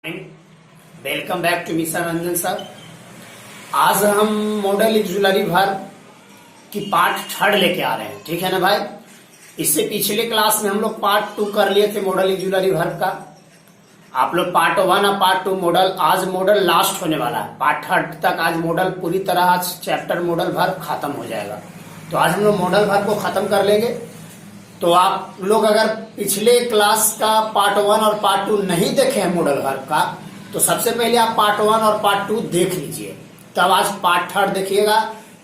Welcome back to mister Ranjan sir. आज हम modal auxiliary verb की पार्ट 3 लेके आ रहे हैं, ठीक है ना भाई। इससे पिछले क्लास में हम लोग पार्ट 2 कर लिए थे मॉडल एक्जुलरी वर्ब का। आप लोग पार्ट 1 और पार्ट 2 मॉडल, आज मॉडल लास्ट होने वाला है। पार्ट 3 तक आज मॉडल पूरी तरह, आज चैप्टर मॉडल वर्ब खत्म हो जाएगा। तो आज हम लोग मॉडल वर्ब को खत्म कर लेंगे। तो आप लोग अगर पिछले क्लास का पार्ट 1 और पार्ट 2 नहीं देखे हैं मॉडल वर्ब का, तो सबसे पहले आप पार्ट 1 और पार्ट 2 देख लीजिए, तब आज पार्ट 3 देखिएगा।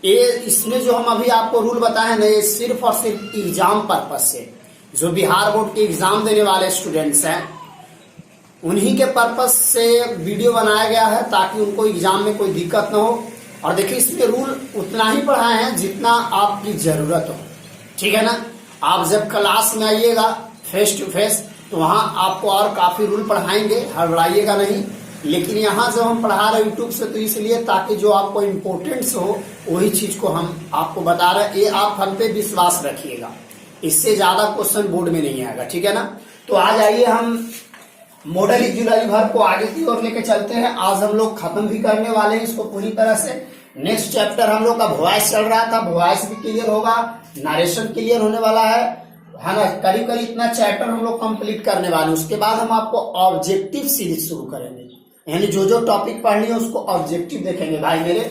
ये इसमें जो हम अभी आपको रूल बताए ना, ये सिर्फ और सिर्फ एग्जाम पर्पज से, जो बिहार बोर्ड के एग्जाम देने वाले स्टूडेंट्स हैं उन्हीं के पर्पज से वीडियो बनाया गया है, ताकि उनको एग्जाम में कोई दिक्कत ना हो। और देखिए, इसमें रूल उतना ही पढ़ाए हैं जितना आपकी जरूरत हो, ठीक है ना। आप जब क्लास में आइएगा फेस टू फेस, तो वहां आपको और काफी रूल पढ़ाएंगे, हड़बड़ाइएगा नहीं। लेकिन यहाँ जब हम पढ़ा रहे यूट्यूब से, तो इसलिए ताकि जो आपको इम्पोर्टेंस हो वही चीज को हम आपको बता रहे हैं। ये आप हम पे विश्वास रखिएगा, इससे ज्यादा क्वेश्चन बोर्ड में नहीं आएगा, ठीक है ना। तो आज आइए हम मॉडल एक्जुलरी वर्ब को आगे की ओर लेके चलते हैं। आज हम लोग खत्म भी करने वाले हैं इसको पूरी तरह से। नेक्स्ट चैप्टर हम लोग का वॉइस चल रहा था, वॉइस भी क्लियर होगा, नरेशन क्लियर होने वाला है ना। करीब करीब इतना चैप्टर हम लोग कंप्लीट करने वाले हैं। उसके बाद हम आपको ऑब्जेक्टिव सीरीज शुरू करेंगे, यानी जो जो टॉपिक पढ़नी है उसको ऑब्जेक्टिव देखेंगे भाई मेरे।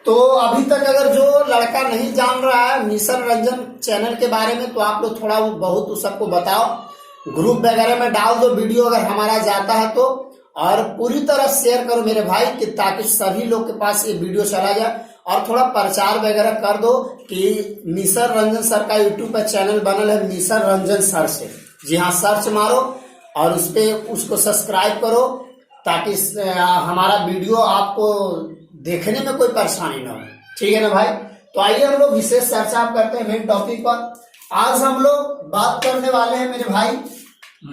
तो अभी तक अगर जो लड़का नहीं जान रहा है मिस्टर रंजन चैनल के बारे में, तो आप लोग थोड़ा बहुत उस सबको बताओ, ग्रुप वगैरह में डाल दो वीडियो अगर हमारा जाता है तो, और पूरी तरह शेयर करो मेरे भाई, कि ताकि सभी लोग के पास ये वीडियो चला जाए। और थोड़ा प्रचार वगैरह कर दो कि मिस्टर रंजन सर का यूट्यूब पर चैनल बनल है, मिस्टर रंजन सर से। जी हाँ, सर्च मारो और उस पे उसको सब्सक्राइब करो, ताकि हमारा वीडियो आपको देखने में कोई परेशानी ना हो, ठीक है ना भाई। तो आइए हम लोग विशेष चर्चा करते हैं मेन टॉपिक पर। आज हम लोग बात करने वाले हैं मेरे भाई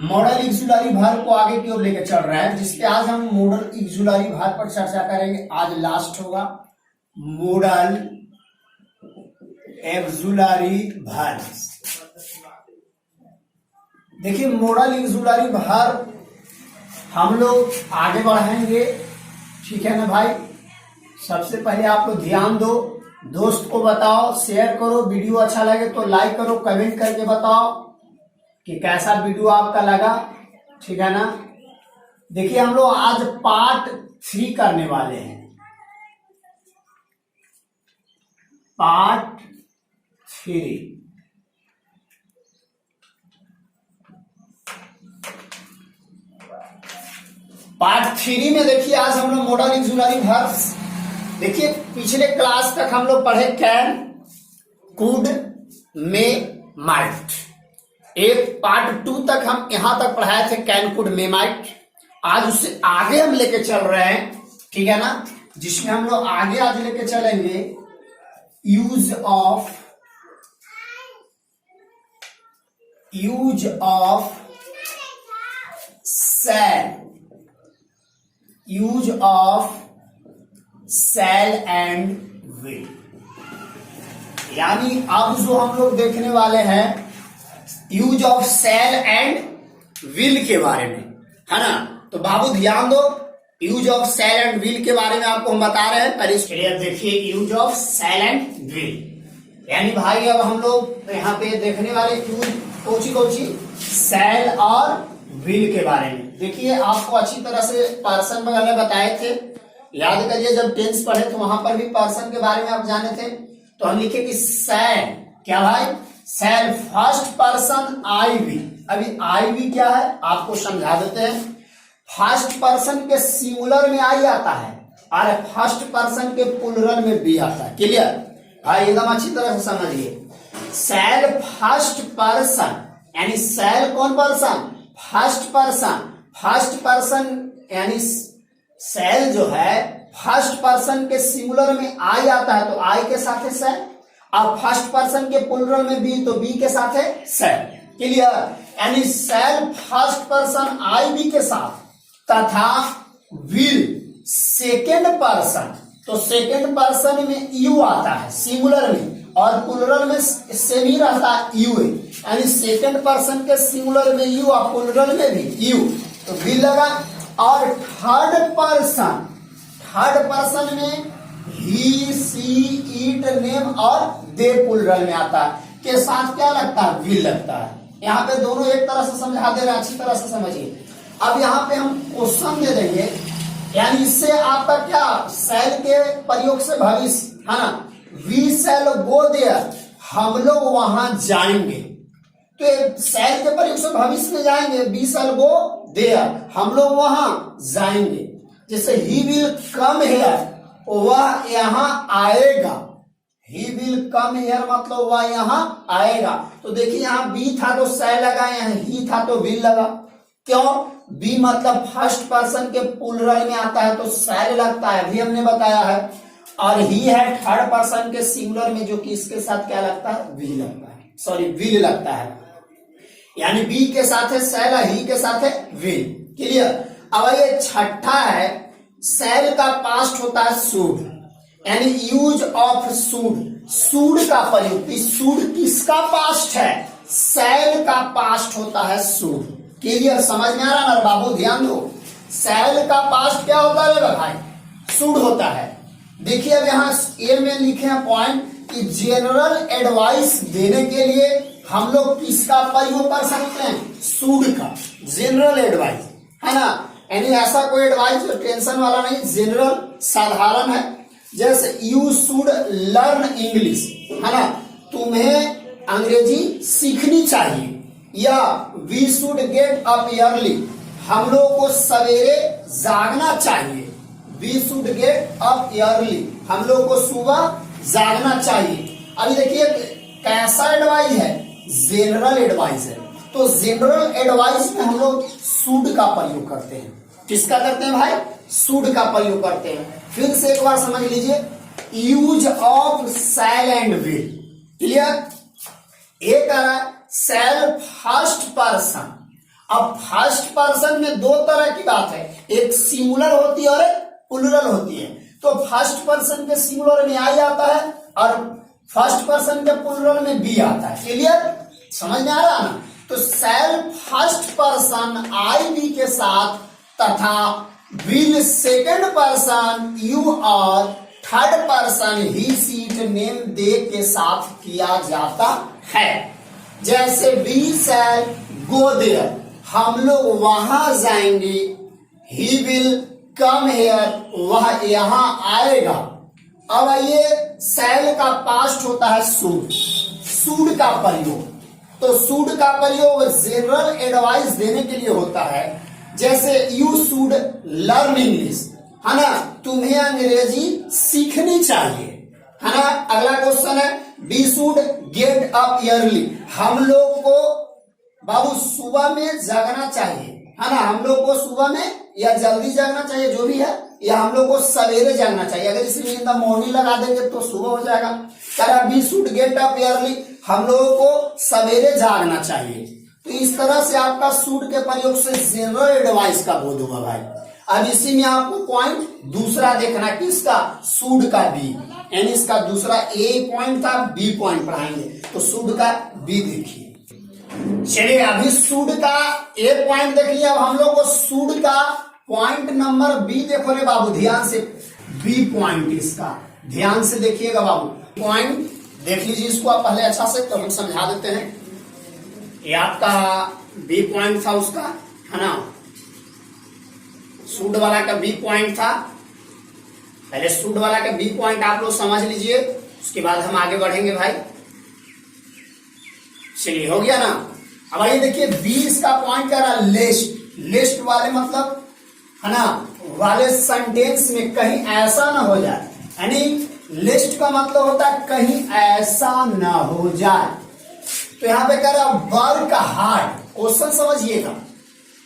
मॉडल एक्जुलरी वर्ब को आगे की ओर लेकर चल रहे हैं, जिसपे आज हम मॉडल एक्जुलरी वर्ब पर चर्चा करेंगे। आज लास्ट होगा मॉडल एक्जुलरी वर्ब। देखिए, मॉडल एक्जुलरी वर्ब हम लोग आगे बढ़ाएंगे, ठीक है ना भाई। सबसे पहले आप लोग ध्यान दो, दोस्त को बताओ, शेयर करो, वीडियो अच्छा लगे तो लाइक करो, कमेंट करके बताओ कि कैसा वीडियो आपका लगा, ठीक है ना। देखिए, हम लोग आज पार्ट 3 करने वाले हैं, पार्ट 3। पार्ट 3 में देखिए आज हम लोग मॉडल एक्जुलरी वर्ब्स, देखिए पिछले क्लास तक हम लोग पढ़े कैन, कुड, मे, माइट। एक पार्ट 2 तक हम यहां तक पढ़ाए थे कैन, कुड, मे, माइट। आज उससे आगे हम लेके चल रहे हैं, ठीक है ना, जिसमें हम लोग आगे आज लेके चलेंगे use of shall, use of shall and will. यानी अब जो हम लोग देखने वाले हैं use of shall and will के बारे में, है ना। तो बाबू ध्यान दो, use of shall and will के बारे में आपको हम बता रहे हैं। पहले क्लियर देखिए, use of shall and will, यानी भाई अब हम लोग यहाँ पे देखने वाले यूज कोची शैल और विल के बारे में। देखिए, आपको अच्छी तरह से पर्सन वगैरह बताए थे, याद करिए। जब टेंस पढ़े तो वहां पर भी पर्सन के बारे में आप जाने थे। तो हम लिखे कि शैल, क्या भाई, शैल फर्स्ट पर्सन आई वी। अभी आई वी क्या है आपको समझा देते हैं। फर्स्ट पर्सन के सिंगुलर में आई आता है और फर्स्ट पर्सन के प्लूरल में भी आता है। क्लियर भाई, एकदम अच्छी तरह से समझिए। शैल फर्स्ट पर्सन, यानी शैल कौन person, first person. First person यानी शैल जो है फर्स्ट पर्सन के सिंगुलर में आई आता है, तो आई के साथ है शैल, और फर्स्ट पर्सन के प्लूरल में बी, तो बी के साथ है शैल। क्लियर, यानी शैल फर्स्ट पर्सन आई बी के साथ, तथा विल सेकेंड पर्सन, तो सेकेंड पर्सन में यू आता है सिंगुलर में, और प्लूरल में सेम ही रहता है यू, यानी सेकेंड पर्सन के सिंगुलर में यू और प्लूरल में भी यू, तो विल लगा। और थर्ड पर्सन में ही, सी, इट, नेम और दे प्लूरल में आता है, के साथ क्या लगता है, विल लगता है। यहाँ पे दोनों एक तरह से समझा दे रहे हैं, अच्छी तरह से समझिए। अब यहाँ पे हम क्वेश्चन दे देंगे, यानी इससे आपका क्या, शैल के प्रयोग से भविष्य है ना, वी शैल गो देयर, हम लोग वहां जाएंगे। तो शैल के प्रयोग से भविष्य में जाएंगे, वी शैल गो देयर, हम लोग वहां जाएंगे। जैसे ही विल कम हियर, वह यहाँ आएगा। ही विल कम हियर मतलब वह यहाँ आएगा। तो देखिए यहाँ बी था तो शैल लगा, यहाँ ही था तो विल लगा। क्यों? बी मतलब फर्स्ट पर्सन के प्लूरल में आता है तो शैल लगता है, भी हमने बताया है। और ही है थर्ड पर्सन के सिंगुलर में, जो कि इसके साथ क्या लगता है, विल लगता है, सॉरी विल लगता है। यानी बी के साथ है शैल, ही के साथ है विल। क्लियर? अब ये छठा है, शैल का पास्ट होता है शुड, यानी यूज ऑफ शुड का प्रयोग। शुड किसका पास्ट है, शैल का पास्ट होता है शुड। क्लियर? समझ में आ रहा ना बाबू, ध्यान दो। शैल का पास्ट क्या होता है भाई, शुड होता है। देखिए अब यहाँ ए में लिखे हैं पॉइंट कि जनरल एडवाइस देने के लिए हम लोग किसका प्रयोग कर सकते हैं, शुड का। जनरल एडवाइस है ना, यानी ऐसा कोई एडवाइस जो टेंशन वाला नहीं, जनरल साधारण है। जैसे यू शुड लर्न इंग्लिश, है ना, तुम्हें अंग्रेजी सीखनी चाहिए। या we should get up early, हम लोग को सवेरे जागना चाहिए। We should get up early, हम लोग को सुबह जागना चाहिए। अभी देखिए कैसा एडवाइस है, जनरल एडवाइस है। तो जनरल एडवाइस में हम लोग शुड का प्रयोग करते हैं। किसका करते हैं भाई, शुड का प्रयोग करते हैं। फिर से एक बार समझ लीजिए, use of shall and will. Clear? एक शैल फर्स्ट पर्सन। अब फर्स्ट पर्सन में दो तरह की बात है, एक सिंगुलर होती है और एक प्लूरल होती है। तो फर्स्ट पर्सन के सिंगुलर में आई आता है और फर्स्ट पर्सन के प्लूरल में बी आता है। क्लियर? समझ में आ रहा ना? तो shall first person I we के साथ तथा विल सेकंड पर्सन यू और third person he, she, it, name, they के साथ किया जाता है। जैसे वी शैल गो देयर, हम लोग वहां जाएंगे। ही विल कम हेयर, वह यहां आएगा। अब ये शैल का पास्ट होता है शुड का प्रयोग। तो शुड का प्रयोग जनरल एडवाइस देने के लिए होता है। जैसे यू शुड लर्न इंग्लिश, है ना, तुम्हें अंग्रेजी सीखनी चाहिए, है ना। अगला क्वेश्चन है we should get up early, हम लोग को बाबू सुबह में जागना चाहिए, है ना। हम लोग को सुबह में या जल्दी जागना चाहिए, जो भी है, या हम लोग को सवेरे जागना चाहिए। अगर इसमें इन द मॉर्निंग लगा देंगे तो सुबह हो जाएगा। कह रहा we should get up early, हम लोगों को सवेरे जागना चाहिए। तो इस तरह से आपका शुड के प्रयोग से जनरल एडवाइस का बोध होगा भाई। अब इसी में आपको पॉइंट दूसरा देखना, किसका, शुड का बी, यानी इसका दूसरा ए पॉइंट था, बी पॉइंट पढ़ाएंगे। तो शुड का बी देखिए। चलिए अभी शुड का ए पॉइंट देख लिया, अब हम लोग को शुड का पॉइंट नंबर बी देखो रे बाबू, ध्यान से। बी पॉइंट इसका ध्यान से देखिएगा बाबू, पॉइंट देख लीजिए इसको आप पहले अच्छा से, तो हम समझा देते हैं। ये आपका बी पॉइंट था उसका, है ना, शुड वाला का बी पॉइंट था। पहले शुड वाला का बी पॉइंट आप लोग समझ लीजिए, उसके बाद हम आगे बढ़ेंगे भाई। चलिए हो गया ना। अब आइए देखिए बी इसका पॉइंट क्या रहा, लिस्ट। लिस्ट वाले मतलब, है ना, वाले सेंटेंस में कहीं ऐसा ना हो जाए, यानी लिस्ट का मतलब होता है कहीं ऐसा ना हो जाए। तो यहां पे कह रहा वर्क हार्ड, क्वेश्चन समझिएगा,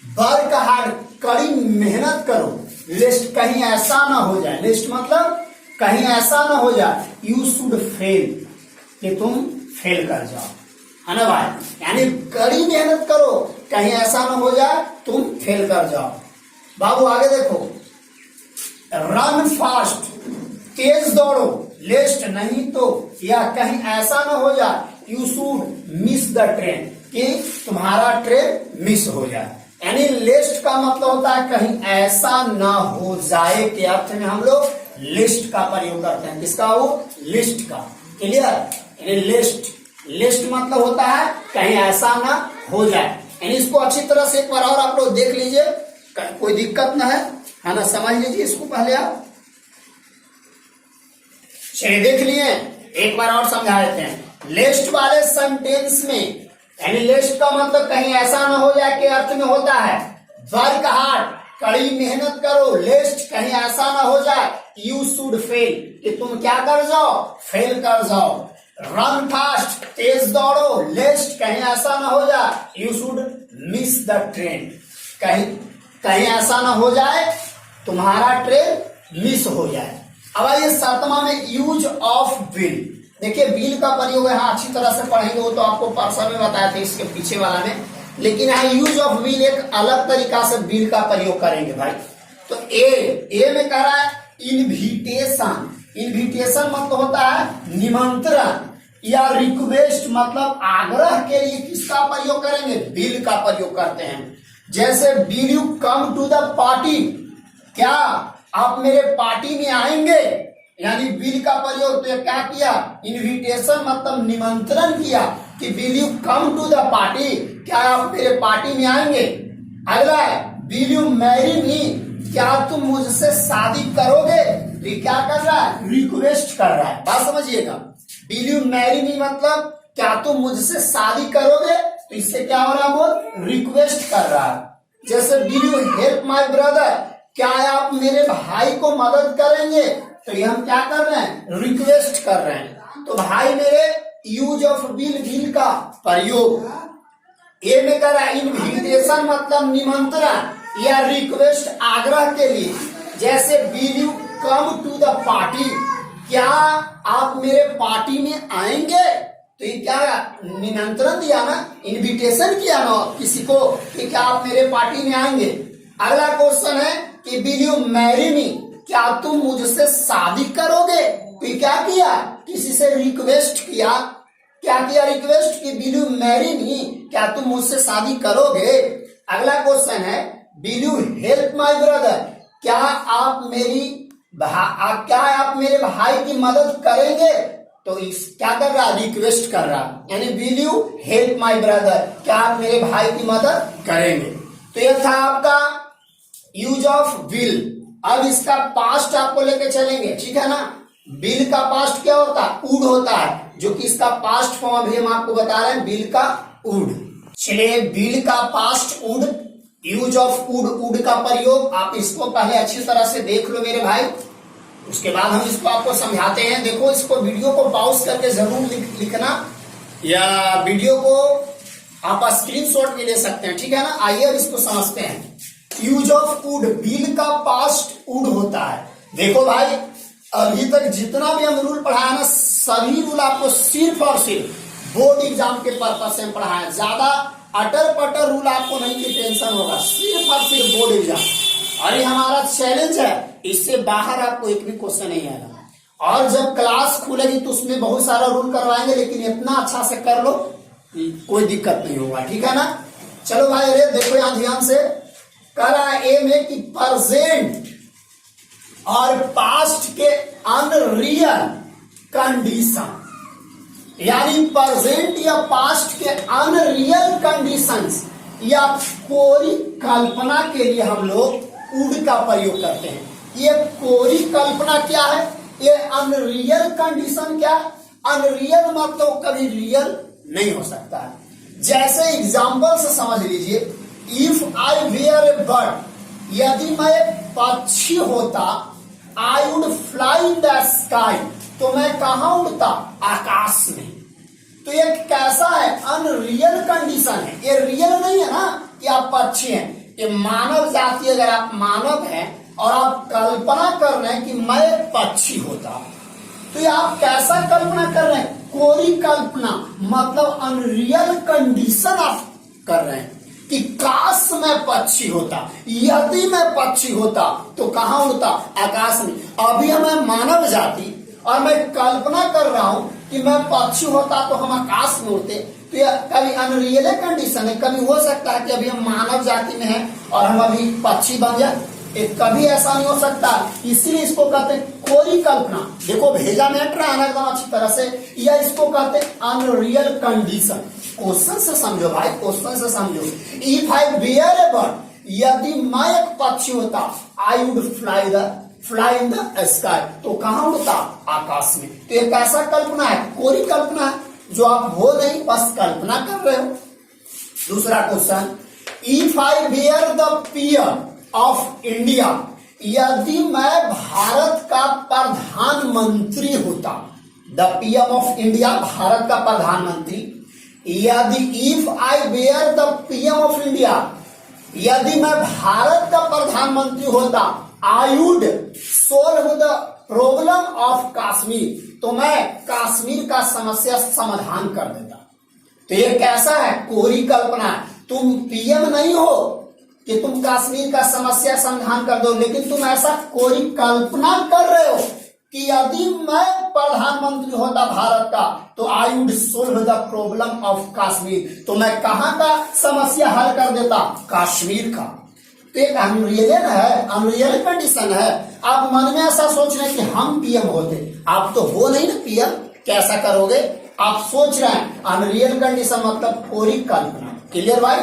वर्क हार्ड, कड़ी मेहनत करो, लिस्ट कहीं ऐसा ना हो जाए। लिस्ट मतलब कहीं ऐसा ना हो जाए, यू शुड फेल, कि तुम फेल कर जाओ, है ना भाई। यानी कड़ी मेहनत करो, कहीं ऐसा ना हो जाए तुम फेल कर जाओ। बाबू आगे देखो, रन फास्ट, तेज दौड़ो, लिस्ट नहीं तो, या कहीं ऐसा ना हो जाए, you should miss the train, कि तुम्हारा ट्रेन मिस हो जाए। यानी लिस्ट का मतलब होता है कहीं ऐसा ना हो जाए के अर्थ में हम लोग लिस्ट का प्रयोग करते हैं। किसका? वो लिस्ट का। क्लियर? यानी लिस्ट मतलब होता है कहीं ऐसा ना हो जाए। यानी इसको अच्छी तरह से एक बार और आप लोग देख लीजिए, कोई दिक्कत ना है ना, समझ लीजिए इसको पहले आप। चलिए देख लिए, एक बार और समझा देते हैं। लिस्ट वाले सेंटेंस में, यानी लिस्ट का मतलब कहीं ऐसा ना हो जाए के अर्थ में होता है वर्क हार्ड, कड़ी मेहनत करो। लिस्ट कहीं ऐसा ना हो जाए यू शुड फेल, कि तुम क्या कर जाओ? फेल कर जाओ। रन फास्ट, तेज दौड़ो। लिस्ट कहीं ऐसा ना हो जाए you should miss the train, कहीं ऐसा ना हो जाए तुम्हारा ट्रेन मिस हो जाए। अब आइए सातवां में यूज ऑफ विल। देखिए विल का प्रयोग यहाँ अच्छी तरह से पढ़ेंगे, वो तो आपको पर्सन में बताया था इसके पीछे वाला में, लेकिन यहाँ यूज ऑफ विल एक अलग तरीका से विल का प्रयोग करेंगे भाई। तो ए में कह रहा है इनविटेशन। इनविटेशन मतलब होता है निमंत्रण, या रिक्वेस्ट मतलब आग्रह के लिए किसका प्रयोग करेंगे? विल का प्रयोग करते हैं। जैसे will you come to the party, क्या आप मेरे पार्टी में आएंगे? यानी विल का प्रयोग तो क्या किया? इनविटेशन मतलब निमंत्रण किया कि will you come to the party, क्या आप मेरे पार्टी में आएंगे? अगला है विल यू मैरी मी, क्या तुम मुझसे शादी करोगे? तो ये क्या कर रहा है? रिक्वेस्ट कर रहा है। बात समझिएगा, विल यू मैरी मी मतलब क्या तुम मुझसे शादी करोगे, तो इससे क्या हो रहा है? वो रिक्वेस्ट कर रहा है। जैसे will you help my brother, क्या आप मेरे भाई को मदद करेंगे? तो ये हम क्या कर रहे हैं? रिक्वेस्ट कर रहे हैं। तो भाई मेरे यूज ऑफ विल का प्रयोग। ए में कर रहा है इनविटेशन मतलब निमंत्रण या रिक्वेस्ट आग्रह के लिए। जैसे will you come to the party, क्या आप मेरे पार्टी में आएंगे? तो ये क्या निमंत्रण दिया ना, इनविटेशन किया ना किसी को कि क्या आप मेरे पार्टी में आएंगे। अगला क्वेश्चन है कि विल यू मैरी मी, क्या तुम मुझसे शादी करोगे? तो क्या किया? किसी से रिक्वेस्ट किया। क्या किया? रिक्वेस्ट कि विल यू मैरी मी, क्या तुम मुझसे शादी करोगे। अगला क्वेश्चन है will you help my brother, क्या आप मेरे भाई की मदद करेंगे? तो इस क्या कर रहा? रिक्वेस्ट कर रहा, यानी will you help my brother, क्या आप मेरे भाई की मदद करेंगे। तो यह था आपका यूज ऑफ विल। अब इसका पास्ट आपको लेके चलेंगे, ठीक है ना। विल का पास्ट क्या होता है? वुड होता है, जो कि इसका पास्ट फॉर्म अभी हम आपको बता रहे हैं, विल का वुड। चलिए विल का past would, use of would का प्रयोग। आप इसको पहले अच्छी तरह से देख लो मेरे भाई, उसके बाद हम इसको आपको समझाते हैं। देखो इसको वीडियो को पॉज करके जरूर लिखना, या वीडियो को आप स्क्रीनशॉट भी ले सकते हैं, ठीक है ना। आइए अब इसको समझते हैं। यूज ऑफ वुड, विल का पास्ट वुड होता है। देखो भाई अभी तक जितना भी हम रूल पढ़ाया ना, सभी रूल आपको सिर्फ और सिर्फ बोर्ड एग्जाम के पर्पज से हम पढ़ाया। ज्यादा अटर पटर रूल आपको नहीं की टेंशन होगा, सिर्फ और सिर्फ बोर्ड एग्जाम। और ये हमारा चैलेंज है, इससे बाहर आपको एक भी क्वेश्चन नहीं आएगा। और जब क्लास खुलेगी तो उसमें बहुत सारा रूल करवाएंगे, लेकिन इतना अच्छा से कर लो कोई दिक्कत नहीं होगा, ठीक है ना। चलो भाई अरे देखो यहां ध्यान से करा ए में कि प्रेजेंट और पास्ट के अनरियल कंडीशन, यानी प्रेजेंट या पास्ट के अनरियल कंडीशंस या कोरी कल्पना के लिए हम लोग वुड का प्रयोग करते हैं। ये कोरी कल्पना क्या है? ये अनरियल कंडीशन क्या? अनरियल मतलब कभी रियल नहीं हो सकता है। जैसे एग्जाम्पल से समझ लीजिए, if I were a bird, यदि मैं पक्षी होता, I would fly in the sky, तो मैं कहां उड़ता? आकाश में। तो ये कैसा है? अनरियल कंडीशन है, ये रियल नहीं है ना कि आप पक्षी हैं। ये मानव जाति, अगर आप मानव हैं और आप कल्पना कर रहे हैं कि मैं पक्षी होता, तो ये आप कैसा कल्पना कर रहे हैं? कोरी कल्पना, मतलब अनरियल कंडीशन आप कर रहे हैं कि काश मैं पक्षी होता, यदि मैं पक्षी होता तो कहां उड़ता? आकाश में। अभी मैं मानव जाति और मैं कल्पना कर रहा हूं कि मैं पक्षी होता तो हम आकाश में उड़ते, तो तो यह कभी अनरियल कंडीशन है, कभी हो सकता है कि अभी हम मानव जाति में हैं और हम अभी पक्षी बन जाए, कभी ऐसा नहीं हो सकता। इसीलिए इसको कहते हैं कोरी कल्पना। देखो भेजा में हट रहा है ना एकदम अच्छी तरह से, या इसको कहते हैं अनरियल कंडीशन। क्वेश्चन से समझो भाई, क्वेश्चन से समझो। If I were a bird, यदि मैं एक पक्षी होता, I would fly in the sky, तो कहां उड़ता? आकाश में। तो एक ऐसा कल्पना है, कोरी कल्पना है, जो आप हो नहीं, बस कल्पना कर रहे हो। दूसरा question, if I bear the PM of India, यदि मैं भारत का प्रधानमंत्री होता, the PM of India, Bharat का प्रधानमंत्री। यदि if I bear the PM of India, यदि मैं भारत का प्रधानमंत्री होता, I would solve the problem of Kashmir, तो मैं कश्मीर का समस्या समाधान कर देता। तो ये कैसा है? कोरी कल्पना है। तुम पीएम नहीं हो कि तुम कश्मीर का समस्या समाधान कर दो, लेकिन तुम ऐसा कोरी कल्पना कर रहे हो कि यदि मैं प्रधानमंत्री होता भारत का, तो I would solve the problem of Kashmir, तो मैं कहां का समस्या हल कर देता? कश्मीर का। तो एक अनरियल है, अनरियल कंडीशन है। आप मन में ऐसा सोच रहे हैं कि हम पीएम होते, आप तो हो नहीं ना पीएम, कैसा करोगे? आप सोच रहे हैं। अनरियल कंडीशन मतलब कोरी कल्पना। क्लियर भाई?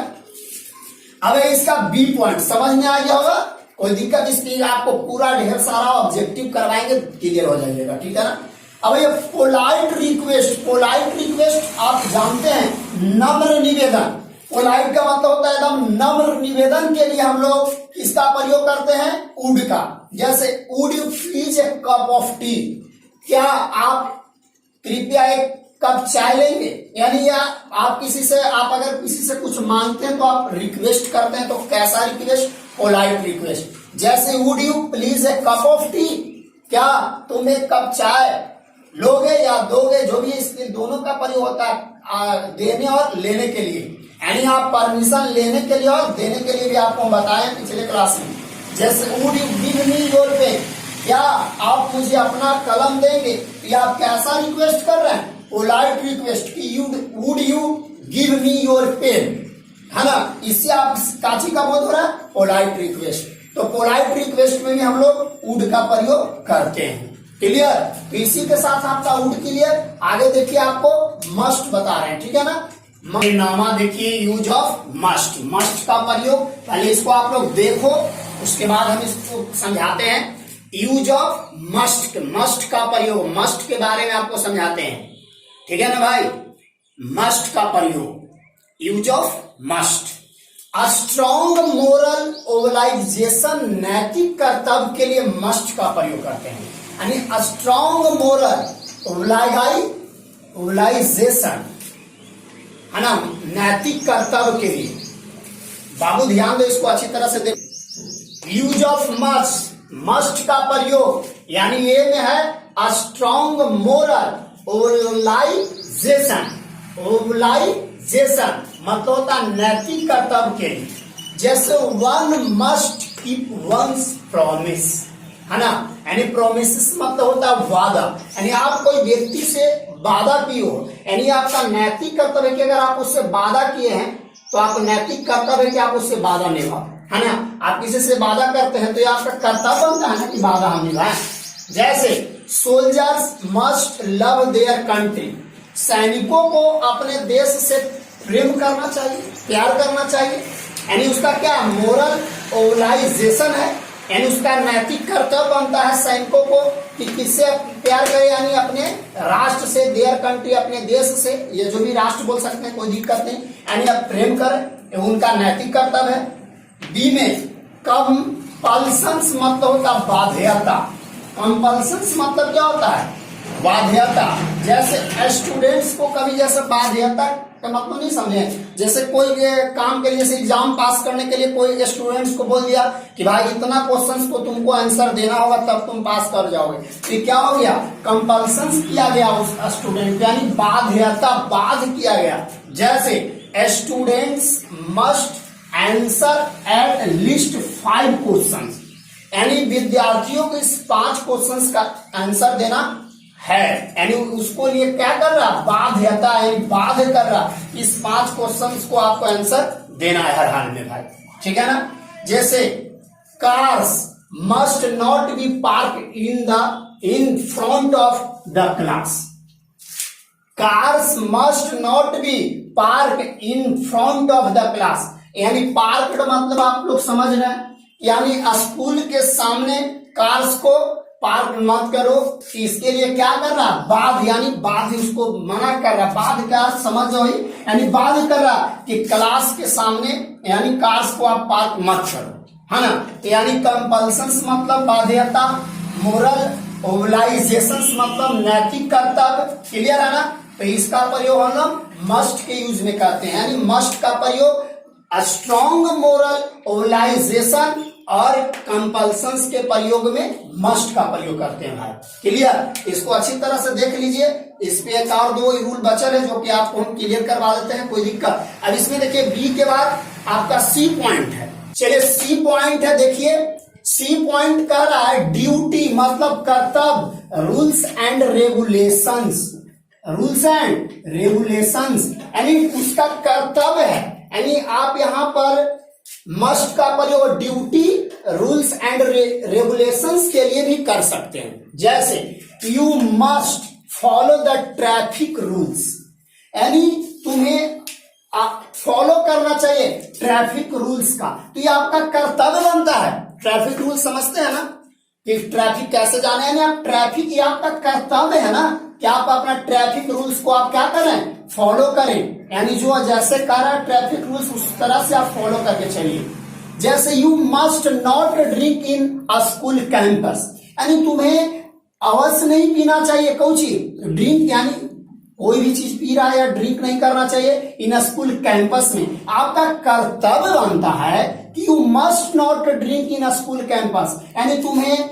अब इसका बी पॉइंट समझ में आ गया होगा, कोई दिक्कत इसकी? आपको पूरा ढेर सारा ऑब्जेक्टिव करवाएंगे, क्लियर हो जाइएगा, ठीक है ना? अब ये पोलाइट रिक्वेस्ट, पोलाइट रिक्वेस्ट आप जानते हैं, नम्र निवेदन। पोलाइट का मतलब होता है एकदम नम्र निवेदन के लिए हम लोग किसका प्रयोग करते हैं? वुड का। जैसे would you please a cup of tea, क्या आप कृपया एक कप चाय लेंगे? यानी या आप किसी से, आप अगर किसी से कुछ मांगते हैं तो आप रिक्वेस्ट करते हैं, तो कैसा रिक्वेस्ट? Polite request. जैसे would you please a cup of tea, क्या तुम एक कप चाय लोगे या दोगे, जो भी इसके दोनों का प्रयोग होता है देने और लेने के लिए। यानी आप परमिशन लेने के लिए और देने के लिए भी आपको बताएं पिछले क्लास में। जैसे would you give me your pen, क्या आप मुझे अपना कलम देंगे? या आप कैसा रिक्वेस्ट कर रहे हैं? पोलाइट रिक्वेस्ट कि would you give me your pen, है ना? इससे आप काची का बोध हो रहा है? Polite request. तो पोलाइट रिक्वेस्ट में भी हम लोग वुड का प्रयोग करते हैं। क्लियर? तो इसी के साथ आपका वुड क्लियर। आगे देखिए, आपको मस्ट बता रहे हैं, ठीक है ना? नामा देखिए, यूज ऑफ मस्ट, मस्ट का प्रयोग। पहले इसको आप लोग देखो, उसके बाद हम इसको समझाते हैं। यूज ऑफ मस्ट, मस्ट का प्रयोग, मस्ट के बारे में आपको समझाते हैं, ठीक है ना भाई? मस्ट का प्रयोग, use of must. Strong moral obligation, नैतिक कर्तव्य के लिए मस्ट का प्रयोग करते हैं। यानी स्ट्रॉन्ग मोरल ओबलाइजेशन, है ना, नैतिक कर्तव्य के लिए। बाबू ध्यान दो, इसको अच्छी तरह से देखो। यूज ऑफ मस्ट, मस्ट का प्रयोग, यानी ये में है स्ट्रॉन्ग मोरल ओबलाइजेशन। ओबलाइजेशन मतलब होता है नैतिक कर्तव्य के लिए। जैसे one must keep once promise, है ना? यानी प्रोमिस मतलब होता है वादा। यानी आप कोई व्यक्ति से वादा किए हो, यानी आपका नैतिक कर्तव्य है कि अगर आप उससे वादा किए हैं तो आपका नैतिक कर्तव्य है कि आप उससे वादा निभाओ, है ना? आप किसी से वादा करते हैं तो ये आपका कर्तव्य बनता है ना कि वादा हम निभाएं। जैसे soldiers must love their country, सैनिकों को अपने देश से प्रेम करना चाहिए, प्यार करना चाहिए। यानी उसका क्या मोरल ओबलाइजेशन है, यानी उसका नैतिक कर्तव्य बनता है सैनिकों को कि किससे प्यार करे, यानी अपने राष्ट्र से, देयर कंट्री, अपने देश से, ये जो भी राष्ट्र बोल सकते हैं, कोई दिक्कत नहीं। यानी आप प्रेम करें, उनका नैतिक कर्तव्य है। बी में कंपल्शंस मतलब होता बाध्यता। कंपल्शंस मतलब क्या होता है? बाध्यता। जैसे स्टूडेंट्स को कभी जैसे बाध्यता का मतलब नहीं समझे, जैसे कोई काम के लिए, जैसे एग्जाम पास करने के लिए कोई स्टूडेंट्स को बोल दिया कि भाई इतना क्वेश्चंस को तुमको आंसर देना होगा तब तुम पास कर जाओगे, तो क्या हो गया? कंपल्शन किया गया उस स्टूडेंट, यानी बाध्यता, बाध्य किया गया। जैसे students must answer at least 5 question, यानी विद्यार्थियों को इस 5 क्वेश्चन का आंसर देना है, यानी उसको लिए क्या कर रहा, बाध्यता यानी बाध्य कर रहा। इस 5 क्वेश्चंस को आपको आंसर देना है हर हाल में भाई, ठीक है ना। जैसे cars must not be park in front of the class, cars must not be park in front of the class, यानी पार्क मतलब आप लोग समझ रहे हैं, यानी स्कूल के सामने कार्स को पार्क मत करो। इसके लिए क्या कर रहा, बाध, यानी बाध उसको मना कर रहा। बाध क्या समझ रहे, यानी बाध कर रहा कि क्लास के सामने यानी कार्स को आप पार्क मत करो, है ना। यानी कंपल्सन्स मतलब बाध्यता, मोरल ओबलाइजेशंस मतलब नैतिक कर्तव्य, क्लियर है ना। तो इसका प्रयोग हम लोग मस्ट के यूज में करते हैं, यानी मस्ट का प्रयोग स्ट्रॉन्ग मोरल ओबलाइजेशन और कंपल्सन्स के प्रयोग में मस्ट का प्रयोग करते हैं भाई, क्लियर। इसको अच्छी तरह से देख लीजिए। इस पे एक और 2 रूल बचे हैं जो कि आपको हम क्लियर करवा देते हैं, कोई दिक्कत। अब इसमें देखिए बी के बाद आपका सी पॉइंट है। चलिए सी पॉइंट है, देखिए सी पॉइंट कह रहा है ड्यूटी मतलब कर्तव्य, rules and regulations, rules and regulations यानी उसका कर्तव्य है, यानी आप यहां पर मस्ट का प्रयोग ड्यूटी, रूल्स एंड रेगुलेशंस के लिए भी कर सकते हैं। जैसे you must follow the traffic rules, यानी तुम्हें फॉलो करना चाहिए ट्रैफिक रूल्स का, तो ये आपका कर्तव्य बनता है। ट्रैफिक रूल समझते हैं ना कि ट्रैफिक कैसे जाने, यानी आप ट्रैफिक, ये आपका कर्तव्य है ना कि आप अपना ट्रैफिक रूल्स को आप क्या करें, फॉलो करें, यानी जो जैसे कह रहा है ट्रैफिक रूल्स उस तरह से आप फॉलो करके चलिए। जैसे you must not drink in a school campus, यानी तुम्हें अवश्य नहीं पीना चाहिए कौची, ड्रिंक, यानी कोई भी चीज पी रहा है या ड्रिंक नहीं करना चाहिए इन स्कूल कैंपस में। आपका कर्तव्य बनता है कि you must not drink in school campus, यानी तुम्हें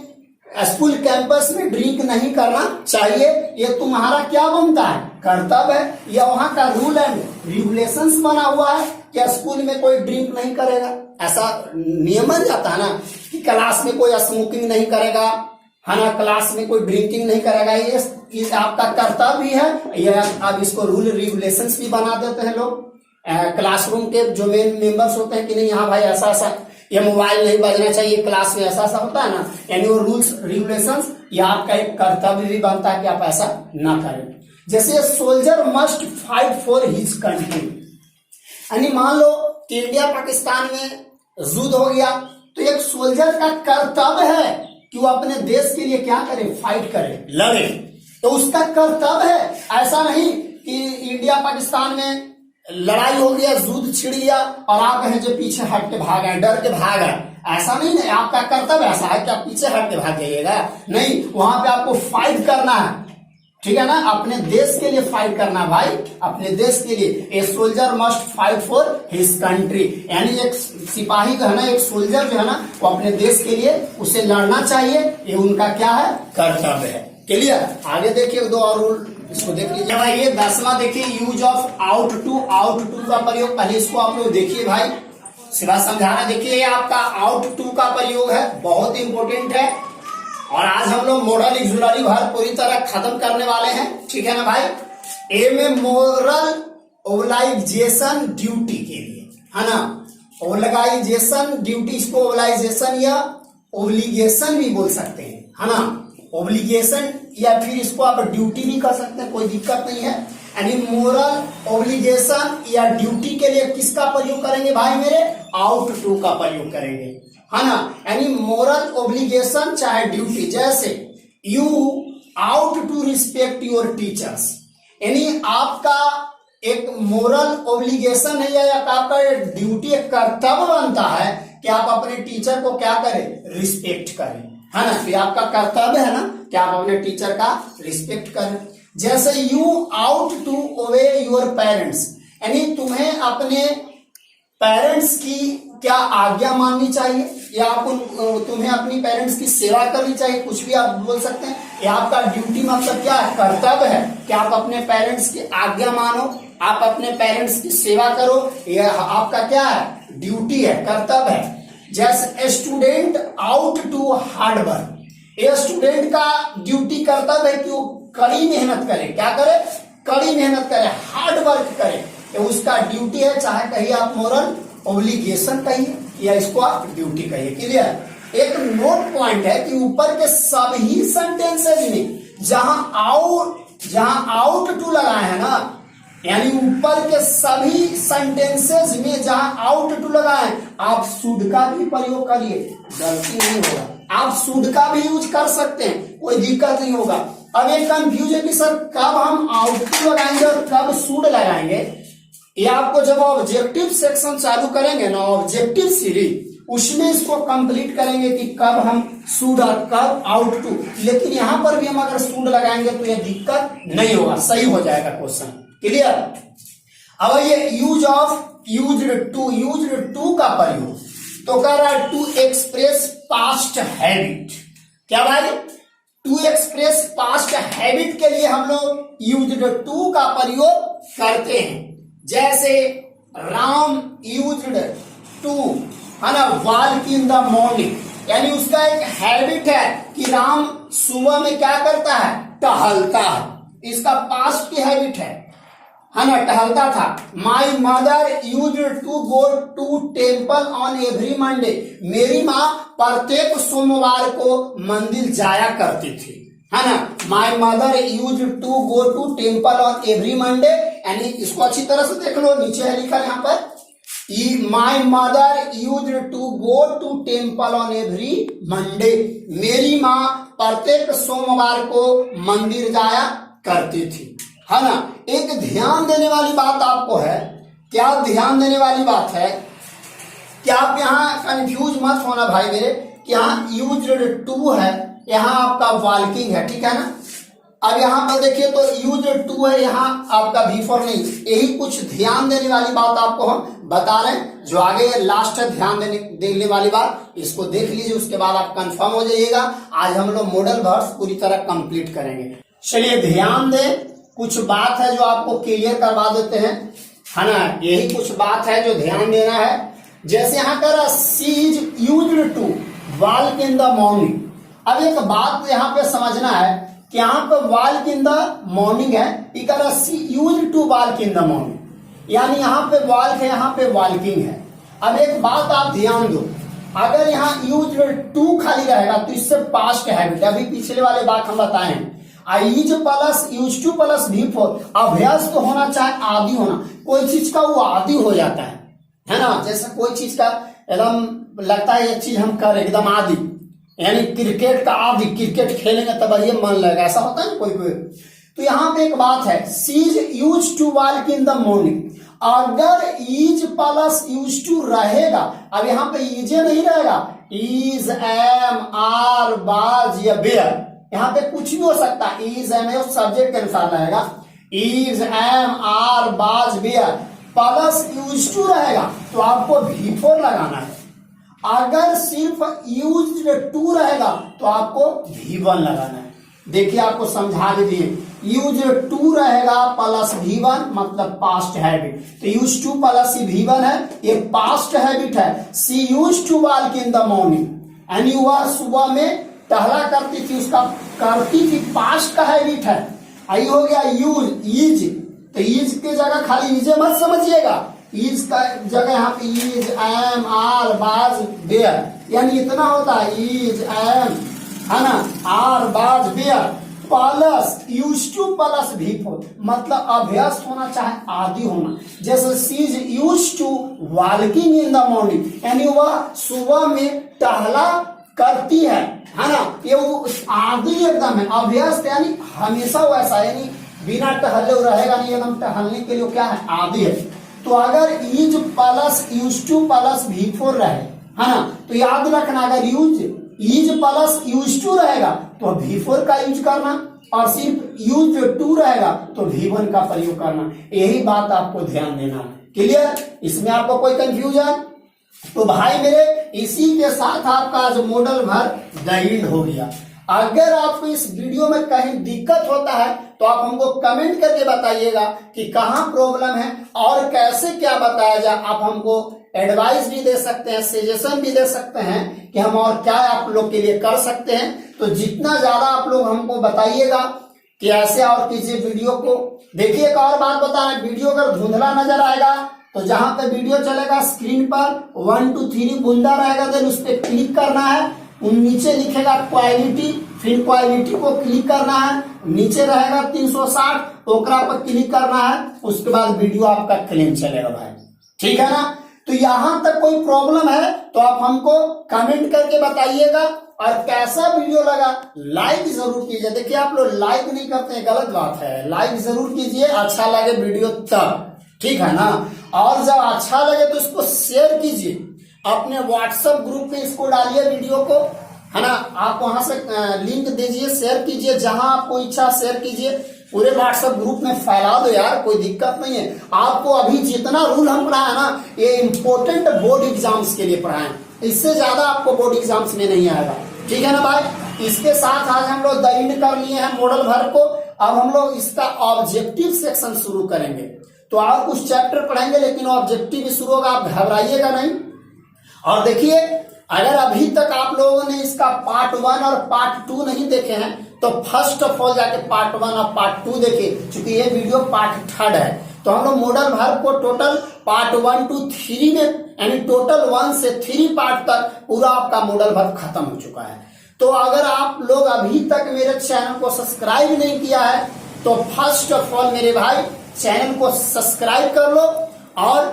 स्कूल कैंपस में ड्रिंक नहीं करना चाहिए, ये तुम्हारा क्या बनता है, कर्तव्य है। या वहां का रूल एंड रेगुलेशंस बना हुआ है कि स्कूल में कोई ड्रिंक नहीं करेगा, ऐसा नियम बन जाता है ना कि क्लास में कोई स्मोकिंग नहीं करेगा, है ना, क्लास में कोई ड्रिंकिंग नहीं करेगा, ये आपका कर्तव्य है। ये अब इसको रूल रेगुलेशंस भी बना देते हैं लोग, क्लासरूम के जो मेन मेंबर्स होते हैं कि नहीं हाँ भाई ऐसा ऐसा, ये मोबाइल नहीं बजना चाहिए क्लास में, ऐसा ऐसा होता है ना, यानी वो रूल्स रेगुलेशंस, या आपका एक कर्तव्य भी बनता है कि आप ऐसा ना करें। जैसे soldier must fight for his country, यानी मान लो कि इंडिया पाकिस्तान में युद्ध हो गया, तो एक सोल्जर का कर्तव्य है कि वो अपने देश के लिए क्या करे, फाइट करे, लड़े, तो उसका कर्तव्य है। ऐसा नहीं कि इंडिया पाकिस्तान में लड़ाई हो गया, युद्ध छिड़ गया और आप कहें जो पीछे हट के भाग आए, डर के भाग आए, ऐसा नहीं है। आपका कर्तव्य ऐसा है कि आप पीछे हट के भाग जाइएगा, नहीं, वहां पे आपको फाइट करना है, ठीक है ना, अपने देश के लिए फाइट करना भाई, अपने देश के लिए। A soldier must fight for his country, यानी एक सिपाही जो है ना, एक सोल्जर जो है ना, वो अपने देश के लिए उसे लड़ना चाहिए, ये उनका क्या है, कर्तव्य है, क्लियर। आगे देखिए 2 और रूल, इसको देख लीजिए भाई। ये 10वां देखिए यूज ऑफ आउट टू का प्रयोग, पहले इसको आप लोग देखिए भाई, सिवा समझाना। देखिए ये आपका आउट टू का प्रयोग है, बहुत इंपॉर्टेंट है, और आज हम लोग मॉडल ऑक्सिलरी वर्ब पूरी तरह खत्म करने वाले हैं, ठीक है ना भाई। ए में मोरल ओबलाइजेशन ड्यूटी के लिए, है ना, ओबलाइजेशन ड्यूटी, इसको ओबलाइजेशन या ओब्लिगेशन भी बोल सकते हैं, है ना, ओब्लिगेशन या फिर इसको आप ड्यूटी भी कर सकते हैं, कोई दिक्कत नहीं है। यानी मोरल ओब्लिगेशन या ड्यूटी के लिए किसका प्रयोग करेंगे भाई मेरे, आउट टू का प्रयोग करेंगे, है ना। यानी मोरल ओब्लिगेशन चाहे ड्यूटी, जैसे you ought to respect your teachers, यानी आपका एक मोरल ओब्लिगेशन है या आपका ड्यूटी, एक कर्तव्य बनता है कि आप अपने टीचर को क्या करें, रिस्पेक्ट करें, है ना, तो आपका कर्तव्य है ना कि आप अपने टीचर का रिस्पेक्ट करें। जैसे you ought to obey your parents, यानी तुम्हें अपने पेरेंट्स की क्या आज्ञा माननी चाहिए, या तुम्हें अपनी पेरेंट्स की सेवा करनी चाहिए, कुछ भी आप बोल सकते हैं। ये आपका ड्यूटी मतलब क्या है, कर्तव्य है कि आप अपने पेरेंट्स की आज्ञा मानो, आप अपने पेरेंट्स की सेवा करो, यह आपका क्या है, ड्यूटी है, कर्तव्य है। जैसे student ought to hard work, ये स्टूडेंट का ड्यूटी कर्तव्य है कि वो कड़ी मेहनत करे, क्या करे, कड़ी मेहनत करे, हार्ड वर्क करे, ये उसका ड्यूटी है। चाहे कहिए आप मोरल ऑब्लिगेशन कहिए या इसको आप ड्यूटी कहिए। क्लियर। एक नोट पॉइंट है कि ऊपर के सभी सेंटेंसेज में जहां आउट टू लगाए हैं ना, यानी ऊपर के सभी सेंटेंसेस में जहां आउट टू लगाए हैं, आप शुड का भी प्रयोग करिए, गलती नहीं होगा। आप शुड का भी यूज कर सकते हैं, कोई दिक्कत नहीं होगा। अब एक कंफ्यूज है कि सर कब हम आउट टू लगाएंगे और कब शुड लगाएंगे। ये आपको जब ऑब्जेक्टिव सेक्शन चालू करेंगे ना, ऑब्जेक्टिव सीरीज, उसमें इसको कंप्लीट करेंगे कि कब हम शुड और कब आउट टू। लेकिन यहां पर भी हम अगर शुड लगाएंगे तो ये दिक्कत नहीं होगा, सही हो जाएगा क्वेश्चन। क्लियर। अब ये यूज्ड टू का प्रयोग तो कर रहा है टू एक्सप्रेस पास्ट हैबिट। क्या भाई, टू एक्सप्रेस पास्ट हैबिट के लिए हम लोग यूज्ड टू का प्रयोग करते हैं। जैसे राम यूज्ड टू, है ना, वॉक इन द मॉर्निंग, यानी उसका एक हैबिट है कि राम सुबह में क्या करता है, टहलता है। इसका पास्ट की हैबिट है ना, टहलता था। My mother used to go to temple on every Monday, मेरी माँ प्रत्येक सोमवार को मंदिर जाया करती थी, है ना। My mother used to go to temple on every Monday, यानी इसको अच्छी तरह से देख लो, नीचे है लिखा यहाँ पर, my mother used to go to temple on every Monday, मेरी माँ प्रत्येक सोमवार को मंदिर जाया करती थी, है ना। एक ध्यान देने वाली बात आपको है, क्या ध्यान देने वाली बात है कि आप यहाँ कंफ्यूज मत होना भाई मेरे, कि यहाँ यूज्ड टू है, यहाँ आपका वॉकिंग है, ठीक है ना। अब यहाँ पर देखिए तो यूज्ड टू है, यहाँ आपका V4 नहीं। यही कुछ ध्यान देने वाली बात आपको हम बता रहे हैं, जो आगे लास्ट है ध्यान देने वाली बात, इसको देख लीजिए, उसके बाद आप कंफर्म हो जाइएगा। आज हम लोग मॉडल वर्ब्स पूरी तरह कंप्लीट करेंगे। चलिए ध्यान दें, कुछ बात है जो आपको क्लियर करवा देते हैं, है ना। यही कुछ बात है जो ध्यान देना है। जैसे यहाँ कर she is used to walk in the morning. अब एक बात यहाँ पे समझना है कि यहाँ पे वॉक इन द मॉर्निंग है, इकर she used to walk in the morning, यानी यहाँ पे वॉक है, यहाँ पे वॉकिंग है। अब एक बात आप ध्यान दो, अगर यहाँ यूज्ड टू खाली रहेगा तो इससे पास्ट हैबिट, अभी पिछले वाले बात हम बताए हैं, is plus used to plus V4, अभ्यास तो होना चाहे आदि होना, कोई चीज का वो आदि हो जाता है ना। जैसे कोई चीज का एकदम लगता है ये चीज हम कर एकदम आदि, यानी क्रिकेट का आदि, क्रिकेट खेलेंगे तब ये मन लगेगा, ऐसा होता है कोई। तो यहाँ पे एक बात है, she used to walk in the morning, अगर इज प्लस यूज टू रहेगा, अब यहाँ पे इजे नहीं रहेगा, इज एम आर वाज या वेयर, यहाँ पे कुछ भी हो सकता है। इज एम सब्जेक्ट के अनुसार रहेगा, is am are was were plus used to रहेगा तो आपको V4 लगाना है। अगर सिर्फ यूज्ड टू रहेगा तो आपको V1 लगाना है। देखिए आपको समझा दिए, यूज्ड टू रहेगा प्लस V1 मतलब पास्ट हैबिट, तो यूज टू प्लस V1 है, ये पास्ट हैबिट है। She use to walk in the morning, यानी वह सुबह में टहला करती थी, उसका करती थी पास्ट का हैबिट है। आई हो गया यूज, इज, तो इज की जगह खाली इजे मत समझिएगा, इज का जगह यहाँ पे is am are was were, यानी इतना होता है, इज एम, है ना, are was were plus used to plus V4, मतलब अभ्यस्त होना चाहे आदि होना। जैसे she used to walking in the morning, यानी वह सुबह में टहला करती है ना, ये वो आदि एकदम है, अभ्यस्त यानी हमेशा वैसा, यानी बिना टहले रहेगा नहीं, एकदम टहलने के लिए क्या है, आदि है। तो अगर is plus used to plus V4 रहे, है ना, तो याद रखना, अगर इज प्लस यूज टू रहेगा तो V4 का यूज करना, और सिर्फ यूज टू रहेगा तो V1 का प्रयोग करना। यही बात आपको ध्यान देना है। क्लियर, इसमें आपको कोई कंफ्यूज है तो भाई मेरे, इसी के साथ आपका आज मॉडल वर्ब गाइड हो गया। अगर आपको इस वीडियो में कहीं दिक्कत होता है तो आप हमको कमेंट करके बताइएगा कि कहाँ प्रॉब्लम है और कैसे क्या बताया जाए। आप हमको एडवाइस भी दे सकते हैं, सजेशन भी दे सकते हैं कि हम और क्या आप लोग के लिए कर सकते हैं। तो जितना ज्यादा आप लोग हमको बताइएगा कि ऐसे और कीजिए वीडियो को। देखिए एक और बात बता रहे, वीडियो अगर धुंधला नजर आएगा तो जहां पे वीडियो चलेगा स्क्रीन पर 1 2 3 बुंदा रहेगा, देन उस पर क्लिक करना है। नीचे लिखेगा क्वालिटी, फिर क्वालिटी को क्लिक करना है। नीचे रहेगा 360, ओकरा पर क्लिक करना है। उसके बाद वीडियो आपका क्लीन चलेगा भाई, ठीक है ना। तो यहां तक कोई प्रॉब्लम है तो आप हमको कमेंट करके बताइएगा। और कैसा वीडियो लगा लाइक जरूर कीजिए। देखिए आप लोग लाइक नहीं करते हैं, गलत बात है। लाइक जरूर कीजिए, अच्छा लगे वीडियो तब, ठीक है ना। और जब अच्छा लगे तो इसको शेयर कीजिए, अपने व्हाट्सएप ग्रुप में इसको डालिए वीडियो को, है ना। आप वहां से लिंक दीजिए, शेयर कीजिए, जहां आपको इच्छा शेयर कीजिए। पूरे व्हाट्सएप ग्रुप में फैला दो यार, कोई दिक्कत नहीं है। आपको अभी जितना रूल हम पढ़ाए ना, ये इंपॉर्टेंट बोर्ड एग्जाम्स के लिए पढ़ाए, इससे ज्यादा आपको बोर्ड एग्जाम्स में नहीं आएगा, ठीक है ना भाई। इसके साथ आज हम लोग दैनिक कर लिए हैं मॉडल भर को। अब हम लोग इसका ऑब्जेक्टिव सेक्शन शुरू करेंगे। तो और कुछ चैप्टर पढ़ेंगे लेकिन ऑब्जेक्टिव शुरू होगा, आप घबराइएगा नहीं। और देखिए अगर अभी तक आप लोगों ने इसका पार्ट 1 और पार्ट 2 नहीं देखे हैं तो फर्स्ट ऑफ ऑल जाके पार्ट 1 और पार्ट 2 देखिए, क्योंकि ये वीडियो पार्ट 3 है। तो हम लोग मॉडल वर्ब को टोटल पार्ट 1 2 3 में, यानी टोटल 1 से 3 पार्ट तक पूरा आपका मॉडल वर्ब खत्म हो चुका है। तो अगर आप लोग अभी तक मेरे चैनल को सब्सक्राइब नहीं किया है तो फर्स्ट ऑफ ऑल मेरे भाई चैनल को सब्सक्राइब कर लो और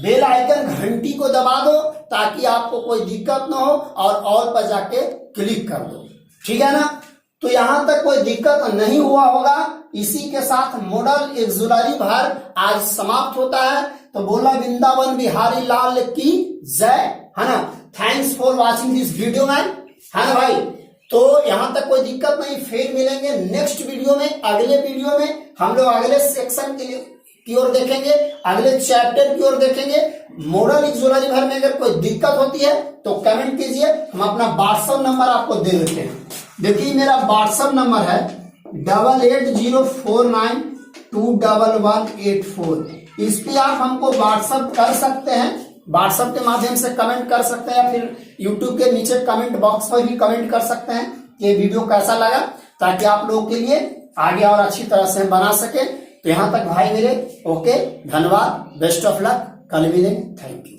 बेल आइकन घंटी को दबा दो, ताकि आपको कोई दिक्कत ना हो, और ऑल पर जाके क्लिक कर दो, ठीक है ना। तो यहां तक कोई दिक्कत नहीं हुआ होगा। इसी के साथ मॉडल ऑक्सिलरी वर्ब आज समाप्त होता है। तो बोला वृंदावन बिहारी लाल की जय, है ना। Thanks for watching this video man, है ना भाई। तो यहां तक कोई दिक्कत नहीं, फिर मिलेंगे नेक्स्ट वीडियो में। अगले वीडियो में हम लोग अगले सेक्शन की ओर देखेंगे, अगले चैप्टर की ओर देखेंगे। मॉडल ऑक्सिलरी वर्ब में अगर कोई दिक्कत होती है तो कमेंट कीजिए, हम अपना व्हाट्सएप नंबर आपको दे देते हैं। देखिए मेरा व्हाट्सएप नंबर है 8804921184। इस पे आप हमको व्हाट्सएप कर सकते हैं, व्हाट्सएप के माध्यम से कमेंट कर सकते हैं, या फिर यूट्यूब के नीचे कमेंट बॉक्स पर भी कमेंट कर सकते हैं कि ये वीडियो कैसा लगा, ताकि आप लोगों के लिए आगे और अच्छी तरह से हम बना सके। तो यहां तक भाई मेरे ओके, धन्यवाद, बेस्ट ऑफ लक, कल मिलेंगे, थैंक यू।